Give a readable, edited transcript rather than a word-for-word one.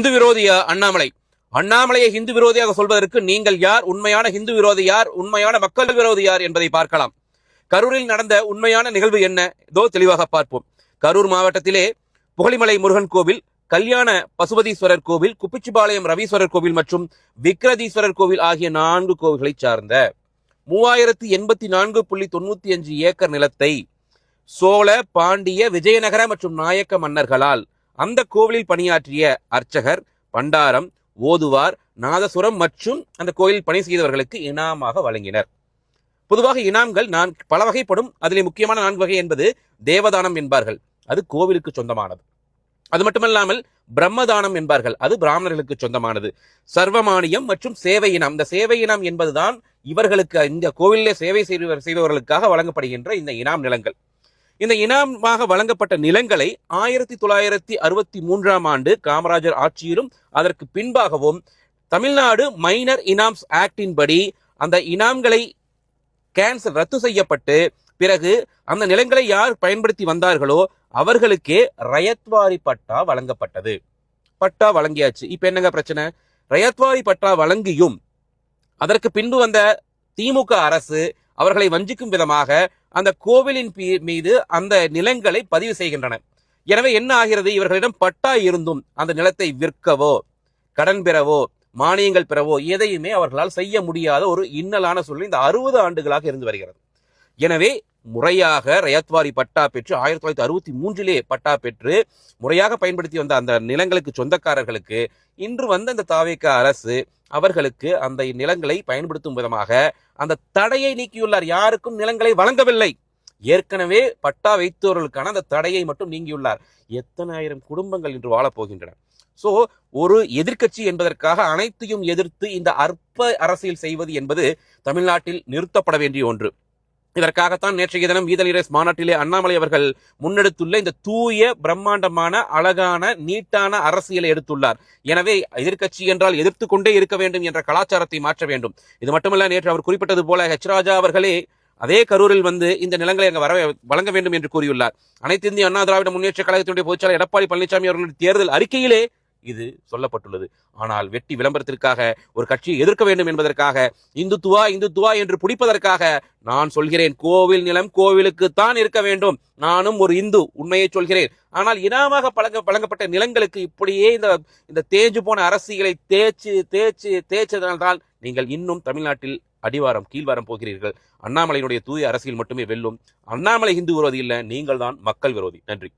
ஹிந்து விரோதியா அண்ணாமலை? அண்ணாமலையை ஹிந்து விரோதியாக சொல்வதற்கு நீங்கள் யார்? உண்மையான ஹிந்து விரோதி யார்? உண்மையான மக்கள் விரோதி யார் என்பதை பார்க்கலாம். கரூரில் நடந்த உண்மையான நிகழ்வு என்ன? இதோ தெளிவாக பார்ப்போம். கரூர் மாவட்டத்திலே புகழிமலை முருகன் கோவில், கல்யாண பசுபதீஸ்வரர் கோவில், குப்பிச்சிபாளையம் ரவீஸ்வரர் கோவில் மற்றும் விக்ரதீஸ்வரர் கோவில் ஆகிய 4 கோவில்களை சார்ந்த 3084.95 ஏக்கர் நிலத்தை சோழ, பாண்டிய, விஜயநகர மற்றும் நாயக்க மன்னர்களால் அந்த கோவிலில் பணியாற்றிய அர்ச்சகர், பண்டாரம், ஓதுவார், நாதசுரம் மற்றும் அந்த கோயிலில் பணி செய்தவர்களுக்கு இனாமாக வழங்கினர். பொதுவாக இனாம்கள் பல வகைப்படும். அதிலே முக்கியமான 4 வகை என்பது தேவதானம் என்பார்கள், அது கோவிலுக்கு சொந்தமானது. அது மட்டுமல்லாமல் பிரம்மதானம் என்பார்கள், அது பிராமணர்களுக்கு சொந்தமானது. சர்வமானியம் மற்றும் சேவை இனம், இந்த சேவை இனம் என்பதுதான் இவர்களுக்கு இந்த கோவிலே சேவை செய்பவர்களுக்காக வழங்கப்படுகின்ற இந்த இனாம் நிலங்கள். இந்த இனாமாக வழங்கப்பட்ட நிலங்களை 1963ஆம் ஆண்டு காமராஜர் ஆட்சியிலும் அதற்கு பின்பாகவும் தமிழ்நாடு மைனர் இனாம்ஸ் ஆக்டின் படி அந்த இனாம்களை ரத்து செய்யப்பட்டு பிறகு அந்த நிலங்களை யார் பயன்படுத்தி வந்தார்களோ அவர்களுக்கே ரயத்வாரி பட்டா வழங்கப்பட்டது. பட்டா வழங்கியாச்சு. இப்ப என்னங்க பிரச்சனை? ரயத்வாரி பட்டா வழங்கியும் அதற்கு பின்பு வந்த திமுக அரசு அவர்களை வஞ்சிக்கும் விதமாக அந்த கோவிலின் மீது அந்த நிலங்களை பதிவு செய்கின்றன. எனவே என்ன ஆகிறது? இவர்களிடம் பட்டா இருந்தும் அந்த நிலத்தை விற்கவோ, கடன் பெறவோ, மானியங்கள் பெறவோ எதையுமே அவர்களால் செய்ய முடியாத ஒரு இன்னலான சூழ்நிலை இந்த 60 ஆண்டுகளாக இருந்து வருகிறது. எனவே முறையாக ரயத்வாரி பட்டா பெற்று 1963 பட்டா பெற்று முறையாக பயன்படுத்தி வந்த அந்த நிலங்களுக்கு சொந்தக்காரர்களுக்கு இன்று வந்த அந்த தாவேக அரசு அவர்களுக்கு அந்த நிலங்களை பயன்படுத்தும் விதமாக அந்த தடையை நீக்கியுள்ளார். யாருக்கும் நிலங்களை வழங்கவில்லை. ஏற்கனவே பட்டா வைத்தவர்களுக்கான அந்த தடையை மட்டும் நீங்கியுள்ளார். எத்தனை ஆயிரம் குடும்பங்கள் இன்று வாழப்போகின்றன. சோ ஒரு எதிர்க்கட்சி என்பதற்காக அனைத்தையும் எதிர்த்து இந்த அற்ப அரசியல் செய்வது என்பது தமிழ்நாட்டில் நிறுத்தப்பட வேண்டிய ஒன்று. இதற்காகத்தான் நேற்றைய தினம் வீதலிரஸ் மாநாட்டிலே அண்ணாமலை அவர்கள் முன்னெடுத்துள்ள இந்த தூய, பிரம்மாண்டமான, அழகான, நீட்டான அரசியலை எடுத்துள்ளார். எனவே எதிர்க்கட்சி என்றால் எதிர்த்து கொண்டே இருக்க வேண்டும் என்ற கலாச்சாரத்தை மாற்ற வேண்டும். இது மட்டுமல்ல, நேற்று அவர் குறிப்பிட்டது போல ராஜா அவர்களே அதே கரூரில் வந்து இந்த நிலங்களை அங்கு வழங்க வேண்டும் என்று கூறியுள்ளார். அனைத்து இந்திய அண்ணா திராவிட முன்னேற்ற கழகத்தினுடைய பொதுச்செயலாளர் எடப்பாடி பழனிசாமி அவர்களுடைய தேர்தல் அறிக்கையிலே இது சொல்லப்பட்டுள்ளது. ஆனால் வெட்டி விளம்பரத்திற்காக ஒரு கட்சியை எதிர்க்க வேண்டும் என்பதற்காக, இந்துத்துவா இந்துத்துவா என்று பிடிப்பதற்காக நான் சொல்கிறேன், கோவில் நிலம் கோவிலுக்குத்தான் இருக்க வேண்டும். நானும் ஒரு இந்து, உண்மையை சொல்கிறேன். ஆனால் இனாமாக வழங்கப்பட்ட நிலங்களுக்கு இப்படியே இந்த தேஞ்சு போன அரசியலை தேய்ச்சதனால்தான் நீங்கள் இன்னும் தமிழ்நாட்டில் அடிவாரம் கீழ்வாரம் போகிறீர்கள். அண்ணாமலையினுடைய தூய அரசியல் மட்டுமே வெல்லும். அண்ணாமலை இந்து விரோதி இல்ல, நீங்கள் தான் மக்கள் விரோதி. நன்றி.